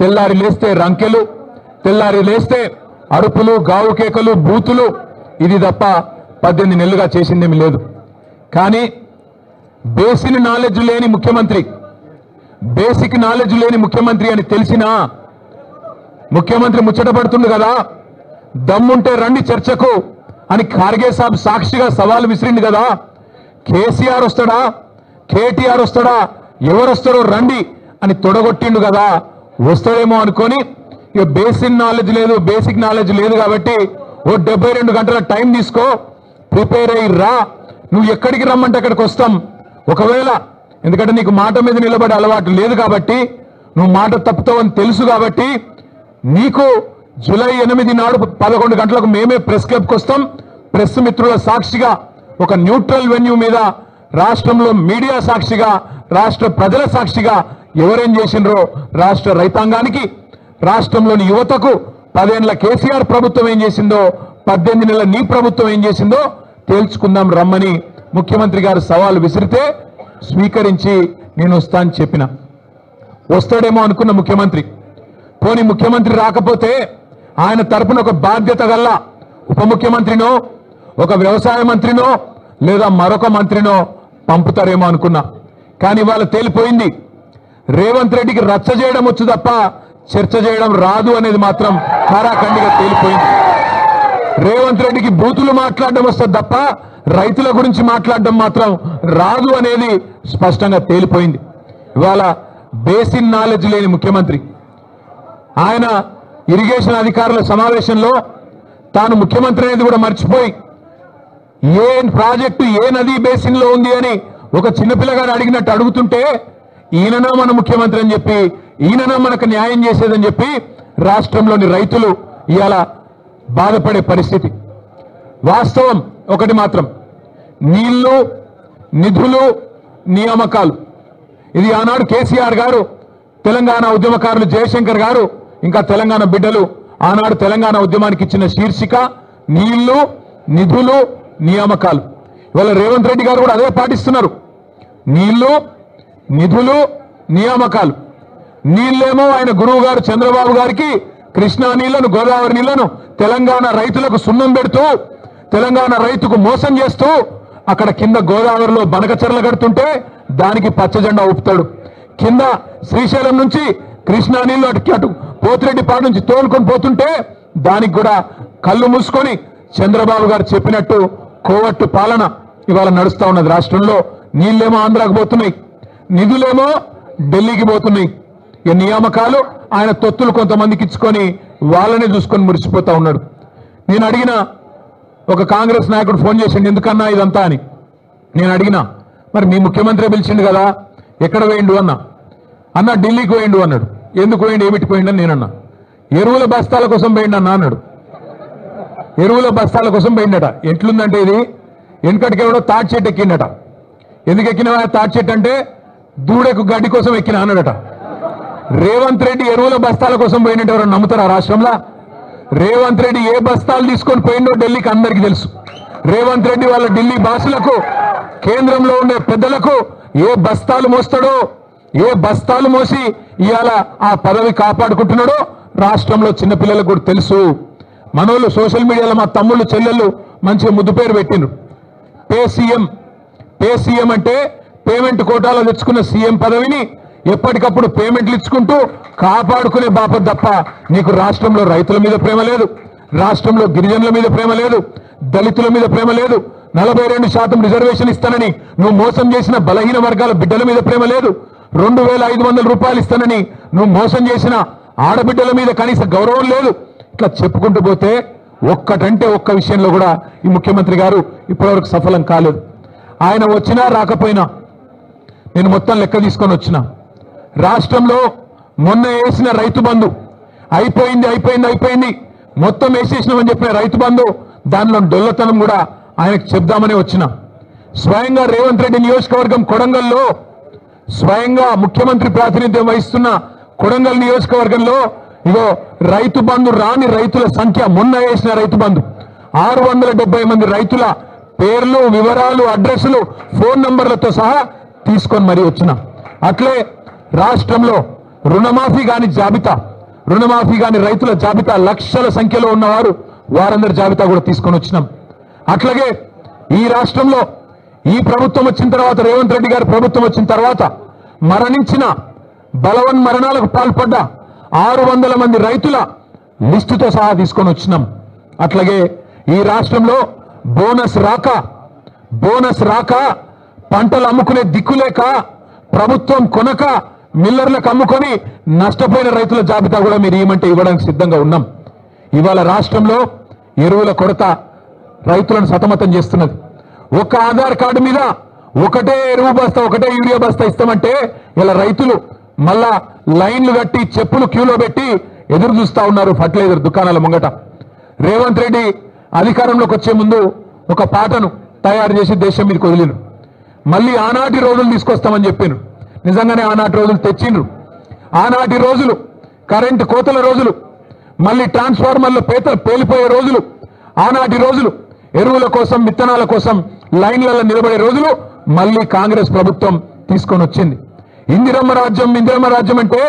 తెల్లారి లేస్తే రంకెలు, తెల్లారి లేస్తే అరుపులు, గావు కేకలు, బూతులు, ఇది తప్ప 18 నెలలుగా చేసిందేమి లేదు. కానీ బేసిక్ నాలెడ్జ్ లేని ముఖ్యమంత్రి, బేసిక్ నాలెడ్జ్ లేని ముఖ్యమంత్రి అని తెలిసినా ముఖ్యమంత్రి ముచ్చటపడుతుంది కదా, దమ్ముంటే రండి చర్చకు అని ఖార్గే సాబ్ సాక్షిగా సవాల్ విసిరింది కదా. కేసీఆర్ వస్తాడా, కేటీఆర్ వస్తాడా, ఎవరు వస్తారో రండి అని తొడగొట్టిండు కదా. వస్తాడేమో అనుకొని ఇక బేసిక్ నాలెడ్జ్ లేదు కాబట్టి ఓ 72 గంటల టైం తీసుకో, ప్రిపేర్ అయ్యి రా, నువ్వు ఎక్కడికి రమ్మంటే అక్కడికి వస్తాం. ఒకవేళ ఎందుకంటే నీకు మాట మీద నిలబడే అలవాటు లేదు కాబట్టి, నువ్వు మాట తప్పుతావని తెలుసు కాబట్టి, నీకు జూలై 8 నాడు 11 గంటలకు మేమే ప్రెస్ క్లబ్కి వస్తాం. ప్రెస్ మిత్రుల సాక్షిగా ఒక న్యూట్రల్ వెన్యూ మీద రాష్ట్రంలో మీడియా సాక్షిగా, రాష్ట్ర ప్రజల సాక్షిగా ఎవరేం చేసిండ్రో రాష్ట్ర రైతాంగానికి, రాష్ట్రంలోని యువతకు 10 ఏళ్ల కేసీఆర్ ప్రభుత్వం ఏం చేసిందో, 18 నెలల నీ ప్రభుత్వం ఏం చేసిందో తేల్చుకుందాం రమ్మని ముఖ్యమంత్రి గారు సవాల్ విసిరితే స్వీకరించి నేను వస్తా అని చెప్పిన. వస్తాడేమో అనుకున్న ముఖ్యమంత్రి, పోనీ ముఖ్యమంత్రి రాకపోతే ఆయన తరపున ఒక బాధ్యత గల్ల ఉప ముఖ్యమంత్రినో, ఒక వ్యవసాయ మంత్రినో, లేదా మరొక మంత్రినో పంపుతారేమో అనుకున్నా. కానీ వాళ్ళ తేలిపోయింది, రేవంత్ రెడ్డికి రచ్చ చేయడం వచ్చు తప్ప చర్చ చేయడం రాదు అనేది మాత్రం కారాఖండిగా తేలిపోయింది. రేవంత్ రెడ్డికి బూతులు మాట్లాడడం వస్తుంది తప్ప రైతుల గురించి మాట్లాడడం మాత్రం రాదు అనేది స్పష్టంగా తేలిపోయింది. ఇవాళ బేసిక్ నాలెడ్జ్ లేని ముఖ్యమంత్రి, ఆయన ఇరిగేషన్ అధికారుల సమావేశంలో తాను ముఖ్యమంత్రి అనేది కూడా మర్చిపోయి ఏ ప్రాజెక్టు ఏ నదీ బేసిన్ లో ఉంది అని ఒక చిన్నపిల్లగాడు అడిగినట్టు అడుగుతుంటే, ఈయననా మన ముఖ్యమంత్రి అని చెప్పి, ఈయననా మనకు న్యాయం చేసేదని చెప్పి రాష్ట్రంలోని రైతులు ఇవాళ బాధపడే పరిస్థితి. వాస్తవం ఒకటి మాత్రం, నీళ్లు, నిధులు, నియామకాలు, ఇది ఆనాడు కేసీఆర్ గారు, తెలంగాణ ఉద్యమకారులు జయశంకర్ గారు, ఇంకా తెలంగాణ బిడ్డలు ఆనాడు తెలంగాణ ఉద్యమానికి ఇచ్చిన శీర్షిక నీళ్లు, నిధులు, నియామకాలు. ఇవాళ రేవంత్ రెడ్డి గారు కూడా అదే పాటిస్తున్నారు. నీళ్లు, నిధులు, నియామకాలు. నీళ్ళేమో ఆయన గురువు గారు చంద్రబాబు గారికి కృష్ణా నీళ్లను, గోదావరి నీళ్లను తెలంగాణ రైతులకు సున్నం పెడుతూ, తెలంగాణ రైతుకు మోసం చేస్తూ, అక్కడ కింద గోదావరిలో బనకచెర్ల కడుతుంటే దానికి పచ్చజెండా ఊపుతాడు. కింద శ్రీశైలం నుంచి కృష్ణా నీళ్లు అటు పోతిరెడ్డిపాడు నుంచి తోలుకొని పోతుంటే దానికి కూడా కళ్ళు మూసుకొని చంద్రబాబు గారు చెప్పినట్టు కోవట్టు పాలన ఇవాళ నడుస్తా ఉన్నది రాష్ట్రంలో. నీళ్ళేమో ఆంధ్రాకు పోతున్నాయి, నిధులేమో ఢిల్లీకి పోతున్నాయి. ఈ నియామకాలు ఆయన తొత్తులు కొంతమందికి ఇచ్చుకొని వాళ్ళనే చూసుకొని మురిసిపోతా ఉన్నాడు. నేను అడిగిన ఒక కాంగ్రెస్ నాయకుడు ఫోన్ చేసిండు, ఎందుకన్నా ఇదంతా అని. నేను అడిగినా, మరి మీ ముఖ్యమంత్రి పిలిచిండు కదా, ఎక్కడ పోయిండు అన్న ఢిల్లీకి పోయిండు అన్నాడు. ఎందుకు పోయిండు, ఏమిటి పోయిండు అని నేనన్నా. ఎరువుల బస్తాల కోసం పోయిండు అన్నాడు. ఎరువుల బస్తాల కోసం పోయిండట. ఎట్లుందంటే ఇది, వెనకటికెవడో తాటి చెట్టు ఎక్కిండట. ఎందుకు ఎక్కిన తాటి చెట్టు అంటే దూడకు గడ్డి కోసం ఎక్కిన అన్నాడట. రేవంత్ రెడ్డి ఎరువుల బస్తాల కోసం పోయినట్టు ఎవరైనా నమ్ముతారా రాష్ట్రంలో? రేవంత్ రెడ్డి ఏ బస్తాలు తీసుకొని పోయిండో ఢిల్లీకి అందరికీ తెలుసు. రేవంత్ రెడ్డి వాళ్ళ ఢిల్లీ బాసులకు, కేంద్రంలో ఉండే పెద్దలకు ఏ బస్తాలు మోస్తాడో, ఏ బస్తాలు మోసి ఇవాళ ఆ పదవి కాపాడుకుంటున్నాడో రాష్ట్రంలో చిన్నపిల్లలకు కూడా తెలుసు. మనోళ్ళు సోషల్ మీడియాలో మా తమ్ముళ్ళు చెల్లెళ్ళు మంచిగా ముద్దు పేరు పెట్టిండ్రు. పే సీఎం అంటే పేమెంట్ కోటాలో తెచ్చుకున్న సీఎం పదవిని ఎప్పటికప్పుడు పేమెంట్లు ఇచ్చుకుంటూ కాపాడుకునే బాపత్ తప్ప నీకు రాష్ట్రంలో రైతుల మీద ప్రేమ లేదు, రాష్ట్రంలో గిరిజనుల మీద ప్రేమ లేదు, దళితుల మీద ప్రేమ లేదు, 42% రిజర్వేషన్ ఇస్తానని నువ్వు మోసం చేసిన బలహీన వర్గాల బిడ్డల మీద ప్రేమ లేదు, 2500 రూపాయలు ఇస్తానని నువ్వు మోసం చేసిన ఆడబిడ్డల మీద కనీస గౌరవం లేదు. ఇట్లా చెప్పుకుంటూ పోతే ఒక్కటంటే ఒక్క విషయంలో కూడా ఈ ముఖ్యమంత్రి గారు ఇప్పటివరకు సఫలం కాలేదు. ఆయన వచ్చినా రాకపోయినా నేను మొత్తం లెక్క తీసుకొని వచ్చిన. రాష్ట్రంలో మొన్న వేసిన రైతు బంధు అయిపోయింది మొత్తం వేసేసినామని చెప్పిన రైతు బంధు, దానిలో డొల్లతనం కూడా ఆయనకు చెప్దామని వచ్చిన. స్వయంగా రేవంత్ రెడ్డి నియోజకవర్గం కొడంగల్లో, స్వయంగా ముఖ్యమంత్రి ప్రాతినిధ్యం వహిస్తున్న కొడంగల్ నియోజకవర్గంలో ఇగో రైతు బంధు రాని రైతుల సంఖ్య, మొన్న వేసిన రైతు బంధు 670 మంది రైతుల పేర్లు, వివరాలు, అడ్రస్లు, ఫోన్ నంబర్లతో సహా తీసుకొని మరీ వచ్చిన. అట్లే రాష్ట్రంలో రుణమాఫీ కాని జాబితా, రుణమాఫీ కాని రైతుల జాబితా లక్షల సంఖ్యలో ఉన్నవారు వారందరి జాబితా కూడా తీసుకొని వచ్చినాం. అట్లాగే ఈ రాష్ట్రంలో ఈ ప్రభుత్వం వచ్చిన తర్వాత, రేవంత్ రెడ్డి గారి ప్రభుత్వం వచ్చిన తర్వాత మరణించిన బలవన్ మరణాలకు పాల్పడ్డ 600 మంది రైతుల లిస్టుతో సహా తీసుకొని వచ్చినాం. అట్లాగే ఈ రాష్ట్రంలో బోనస్ రాక పంటలు అమ్ముకునే దిక్కులేక ప్రభుత్వం కొనక మిల్లర్లకు అమ్ముకొని నష్టపోయిన రైతుల జాబితా కూడా మీరు ఏమంటే ఇవ్వడానికి సిద్ధంగా ఉన్నాం. ఇవాళ రాష్ట్రంలో ఎరువుల కొరత రైతులను సతమతం చేస్తున్నది. ఒక ఆధార్ కార్డు మీద ఒకటే ఎరువు బస్తా, ఒకటే యూరియా బస్తా ఇస్తామంటే ఇలా రైతులు మళ్ళా లైన్లు కట్టి చెప్పులు క్యూలో పెట్టి ఎదురు చూస్తా ఉన్నారు ఫర్టిలైజర్ దుకాణాల ముంగట. రేవంత్ రెడ్డి అధికారంలోకి వచ్చే ముందు ఒక పాటను తయారు చేసి దేశం మీదకి వదిలిను. మళ్ళీ ఆనాటి రోజులు తీసుకొస్తామని చెప్పాను. నిజంగానే ఆనాటి రోజులు తెచ్చిండ్రు. ఆనాటి రోజులు కరెంటు కోతల రోజులు, మళ్ళీ ట్రాన్స్ఫార్మర్లు పేలిపోయే రోజులు, ఆనాటి రోజులు ఎరువుల కోసం విత్తనాల కోసం లైన్లలో నిలబడే రోజులు మళ్ళీ కాంగ్రెస్ ప్రభుత్వం తీసుకొని వచ్చింది. ఇందిరమ్మ రాజ్యం అంటే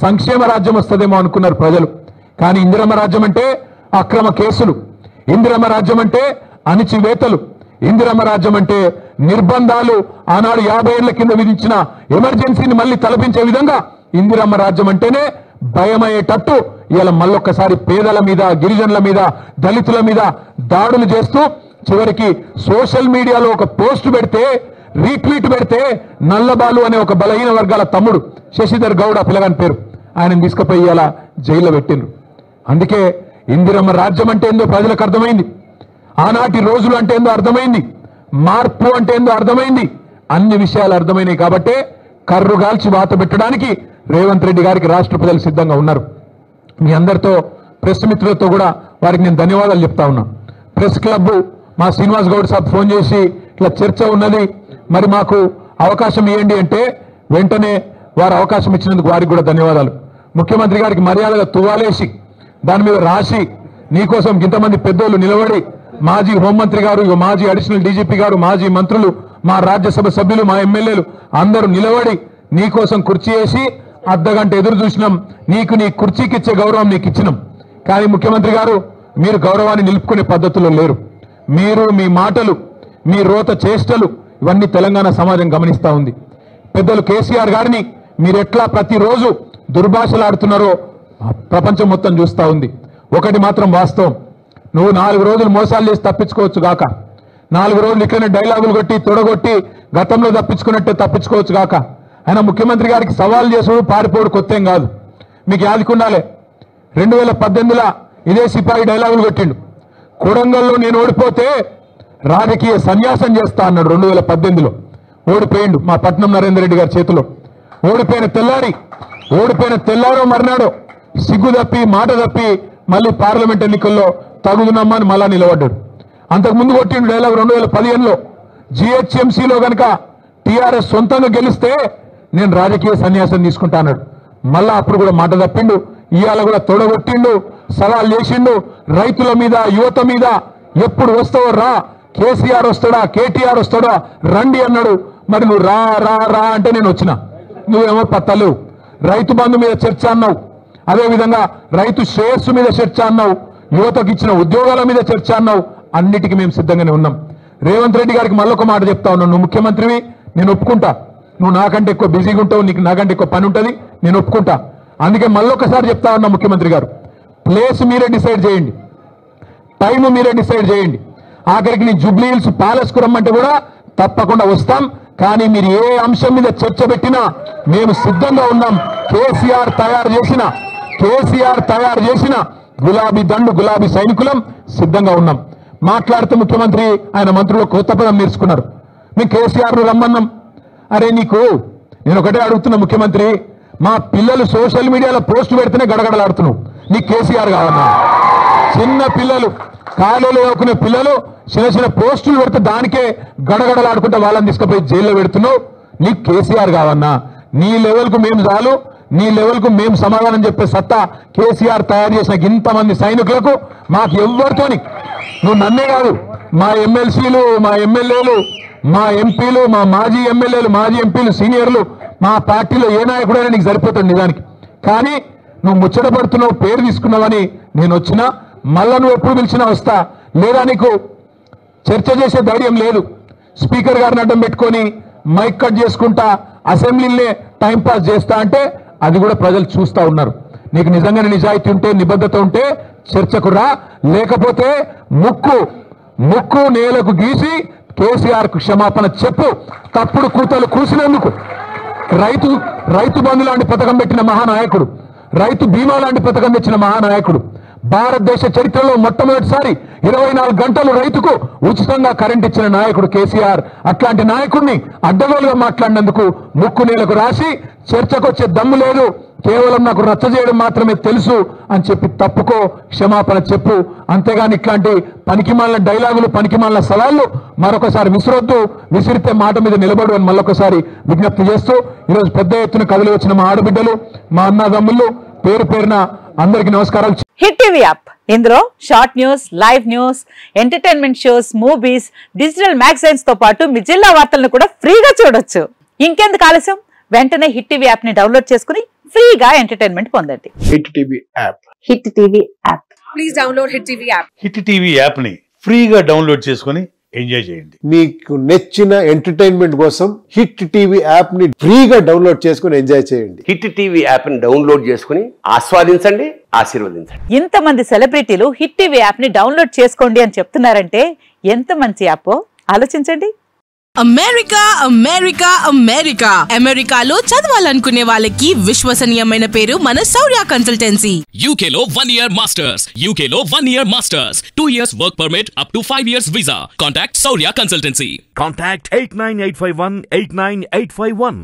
సంక్షేమ రాజ్యం వస్తుందేమో అనుకున్నారు ప్రజలు. కానీ ఇందిరమ్మ రాజ్యం అంటే అక్రమ కేసులు, ఇందిరమ్మ రాజ్యం అంటే అణిచివేతలు, ఇందిరమ్మ రాజ్యం అంటే నిర్బంధాలు, ఆనాడు 50 ఏళ్ల కింద విధించిన ఎమర్జెన్సీని మళ్ళీ తలపించే విధంగా ఇందిరమ్మ రాజ్యం అంటేనే భయమయ్యేటట్టు ఇలా మళ్ళొక్కసారి పేదల మీద, గిరిజనుల మీద, దళితుల మీద దాడులు చేస్తూ చివరికి సోషల్ మీడియాలో ఒక పోస్ట్ పెడితే, రీట్వీట్ పెడితే నల్లబాలు అనే ఒక బలహీన వర్గాల తమ్ముడు శశిధర్ గౌడ్, పిల్లగాని పేరు, ఆయన తీసుకుపోయి ఇలా జైల్లో పెట్టిండ్రు. అందుకే ఇందిరమ్మ రాజ్యం అంటే ఏందో ప్రజలకు అర్థమైంది. ఆనాటి రోజులు అంటే ఏందో అర్థమైంది. మార్పు అంటే ఏందో అర్థమైంది. అన్ని విషయాలు అర్థమైనాయి కాబట్టే కర్రుగాల్చి వాత పెట్టడానికి రేవంత్ రెడ్డి గారికి రాష్ట్ర ప్రజలు సిద్ధంగా ఉన్నారు. మీ అందరితో ప్రెస్ మిత్రులతో కూడా వారికి నేను ధన్యవాదాలు చెప్తా ఉన్నా. ప్రెస్ క్లబ్ మా శ్రీనివాస్ గౌడ్ సాబ్ ఫోన్ చేసి ఇట్లా చర్చ ఉన్నది, మరి మాకు అవకాశం ఇవ్వండి అంటే వెంటనే వారు అవకాశం ఇచ్చినందుకు వారికి కూడా ధన్యవాదాలు. ముఖ్యమంత్రి గారికి మర్యాదగా తువ్వాలేసి దాని మీద రాసి నీకోసం ఇంతమంది పెద్దోళ్ళు నిలబడి, మాజీ హోంమంత్రి గారు, మాజీ అడిషనల్ డీజీపీ గారు, మాజీ మంత్రులు, మా రాజ్యసభ సభ్యులు, మా ఎమ్మెల్యేలు అందరూ నిలబడి నీకోసం కుర్చీ వేసి అర్ధగంట ఎదురు చూసినాం. నీకు నీ కుర్చీకి ఇచ్చే గౌరవం నీకు ఇచ్చినాం. కానీ ముఖ్యమంత్రి గారు మీరు గౌరవాన్ని నిలుపుకునే పద్ధతుల్లో లేరు. మీరు మీ మాటలు, మీ రోత చేష్టలు ఇవన్నీ తెలంగాణ సమాజం గమనిస్తా ఉంది. పెద్దలు కేసీఆర్ గారిని మీరు ఎట్లా ప్రతిరోజు దుర్భాషలాడుతున్నారో ప్రపంచం మొత్తం చూస్తా ఉంది. ఒకటి మాత్రం వాస్తవం, నువ్వు 4 రోజులు మోసాలు చేసి తప్పించుకోవచ్చు గాక, 4 రోజులు ఇట్లనే డైలాగులు కొట్టి తొడగొట్టి గతంలో తప్పించుకున్నట్టే తప్పించుకోవచ్చు గాక. ఆయన ముఖ్యమంత్రి గారికి సవాల్ చేసుడు పారిపోడు కొత్తేం కాదు. మీకు యాదికుండాలే, 2018లో ఇదే సిపాయి డైలాగులు కొట్టిండు. కొడంగల్లో నేను ఓడిపోతే రాజకీయ సన్యాసం చేస్తా అన్నాడు. 2018లో ఓడిపోయిండు మా పట్నం నరేందర్ రెడ్డి గారి చేతిలో. ఓడిపోయిన తెల్లారో మర్నాడో సిగ్గు తప్పి మాట తప్పి మళ్ళీ పార్లమెంట్ ఎన్నికల్లో తగుదునమ్మా అని మళ్ళా నిలబడ్డాడు. అంతకుముందు కొట్టిండు డైలాగ్ 2015లో జిహెచ్ఎంసీలో కనుక టీఆర్ఎస్ సొంతంగా గెలిస్తే నేను రాజకీయ సన్యాసం తీసుకుంటా అన్నాడు. మళ్ళా అప్పుడు కూడా మాట తప్పిండు. ఇవాళ కూడా తొడగొట్టిండు, సవాల్ చేసిండు. రైతుల మీద, యువత మీద ఎప్పుడు వస్తావో రా, కేసీఆర్ వస్తాడా, కేటీఆర్ వస్తాడా, రండి అన్నాడు. మరి నువ్వు రా రా రా అంటే నేను వచ్చిన, నువ్వేమో పత్తలేవు. రైతు బంధు మీద చర్చ అన్నావు, అదేవిధంగా రైతు శ్రేయస్సు మీద చర్చ అన్నావు, యువతకు ఇచ్చిన ఉద్యోగాల మీద చర్చ అన్నావు. అన్నిటికీ మేము సిద్ధంగానే ఉన్నాం. రేవంత్ రెడ్డి గారికి మళ్ళొక మాట చెప్తా ఉన్నాను, నువ్వు ముఖ్యమంత్రివి, నేను ఒప్పుకుంటా. నువ్వు నాకంటే ఎక్కువ బిజీగా ఉంటావు, నీకు నాకంటే ఎక్కువ పని ఉంటుంది, నేను ఒప్పుకుంటా. అందుకే మళ్ళొకసారి చెప్తా ఉన్నా, ముఖ్యమంత్రి గారు ప్లేస్ మీరే డిసైడ్ చేయండి, టైం మీరే డిసైడ్ చేయండి. ఆఖరికి నీ జూబ్లీ హిల్స్ ప్యాలెస్ కు రమ్మంటే కూడా తప్పకుండా వస్తాం. కానీ మీరు ఏ అంశం మీద చర్చ పెట్టినా మేము సిద్ధంగా ఉన్నాం. కేసీఆర్ తయారు చేసిన గులాబీ దండు, గులాబీ సైనికులం సిద్ధంగా ఉన్నాం. మాట్లాడుతూ ముఖ్యమంత్రి ఆయన మంత్రులు కొత్త పదం నేర్చుకున్నారు. మేము కేసీఆర్ రమ్మన్నాం. అరే నీకు నేను ఒకటే అడుగుతున్నా ముఖ్యమంత్రి, మా పిల్లలు సోషల్ మీడియాలో పోస్ట్ పెడితేనే గడగడలాడుతున్నావు, నీకు కేసీఆర్ కావన్నా? చిన్న పిల్లలు, కాలేలు చదువుకునే పిల్లలు చిన్న పోస్టులు పెడితే దానికే గడగడలాడుకుంటే వాళ్ళని తీసుకుపోయి జైల్లో పెడుతున్నావు, నీకు కేసీఆర్ కావన్నా? నీ లెవెల్కు మేము చాలు, నీ లెవెల్కు మేము సమాధానం చెప్పే సత్తా కేసీఆర్ తయారు చేసిన ఇంతమంది సైనికులకు మాకు ఎవ్వరితోని, నువ్వు నన్నే కాదు, మా ఎమ్మెల్సీలు, మా ఎమ్మెల్యేలు, మా ఎంపీలు, మా మాజీ ఎమ్మెల్యేలు, మాజీ ఎంపీలు, సీనియర్లు, మా పార్టీలో ఏ నాయకుడైనా నీకు సరిపోతాడు నిజానికి. కానీ నువ్వు ముచ్చట పడుతున్నావు, పేరు తీసుకున్నావని నేను వచ్చినా, మళ్ళా నువ్వు ఎప్పుడు పిలిచినా వస్తా. లేదా నీకు చర్చ చేసే ధైర్యం లేదు, స్పీకర్ గారిని అడ్డం పెట్టుకొని మైక్ కట్ చేసుకుంటా అసెంబ్లీలే టైంపాస్ చేస్తా అంటే అది కూడా ప్రజలు చూస్తా ఉన్నారు. నీకు నిజంగానే నిజాయితీ ఉంటే, నిబద్ధత ఉంటే చర్చకు రా, లేకపోతే ముక్కు నేలకు గీసి కేసీఆర్కు క్షమాపణ చెప్పు. తప్పుడు కూతలు కూసినందుకు రైతు బంధు లాంటి పథకం పెట్టిన మహానాయకుడు, రైతు బీమా లాంటి పథకం తెచ్చిన మహానాయకుడు, భారతదేశ చరిత్రలో మొట్టమొదటిసారి 24 గంటలు రైతుకు ఉచితంగా కరెంట్ ఇచ్చిన నాయకుడు కేసీఆర్. అట్లాంటి నాయకుడిని అడ్డగోలుగా మాట్లాడినందుకు ముక్కు నేలకు రాసి చర్చకొచ్చే దమ్ము లేదు, కేవలం నాకు రచ్చ చేయడం మాత్రమే తెలుసు అని చెప్పి తప్పుకో, క్షమాపణ చెప్పు. అంతేగాని ఇట్లాంటి పనికిమాలిన డైలాగులు, పనికిమాలిన సవాళ్లు మరొకసారి విసిరొద్దు. విసిరితే మాట మీద నిలబడు అని మళ్ళొకసారి విజ్ఞప్తి చేస్తూ, ఈరోజు పెద్ద ఎత్తున కదిలి వచ్చిన మా ఆడబిడ్డలు, మా అన్నదమ్ముళ్ళు పేరు పేరున అందరికీ నమస్కారాలు. హిట్ టీవీ యాప్, ఇందులో short news, live news, entertainment shows, movies, digital magazines తో పాటు మీ జిల్లా వార్తలను కూడా ఫ్రీగా చూడొచ్చు. ఇంకెందుకు ఆలస్యం, వెంటనే హిట్ టీవీ యాప్ ని డౌన్లోడ్ చేసుకుని ఫ్రీగా ఎంటర్టైన్మెంట్ పొందండి. Hit TV app. Hit TV app. Please download hit TV app. Hit TV app ని ఫ్రీగా డౌన్లోడ్ చేసుకుని ఎంజాయ్ చేయండి. మీకు నచ్చిన ఎంటర్టైన్మెంట్ కోసం హిట్ టీవీ యాప్ ని ఫ్రీగా డౌన్లోడ్ చేసుకుని ఎంజాయ్ చేయండి. హిట్ టీవీ యాప్ ని డౌన్లోడ్ చేసుకుని ఆస్వాదించండి, ఆశీర్వదించండి. ఇంతమంది సెలబ్రిటీలు హిట్ టీవీ యాప్ ని డౌన్లోడ్ చేసుకోండి అని చెప్తున్నారంటే ఎంత మంచి యాప్ ఆలోచించండి. అమెరికా అమెరికా అమెరికా అమెరికాలో చదవాలనుకునే వాళ్ళకి విశ్వసనీయమైన పేరు మన శౌర్య కన్సల్టెన్సీ. UK లో 1 year masters, UK లో 1 year masters, 2 years work permit up to 5 years visa. Contact Saurya Consultancy. Contact 89851 89851.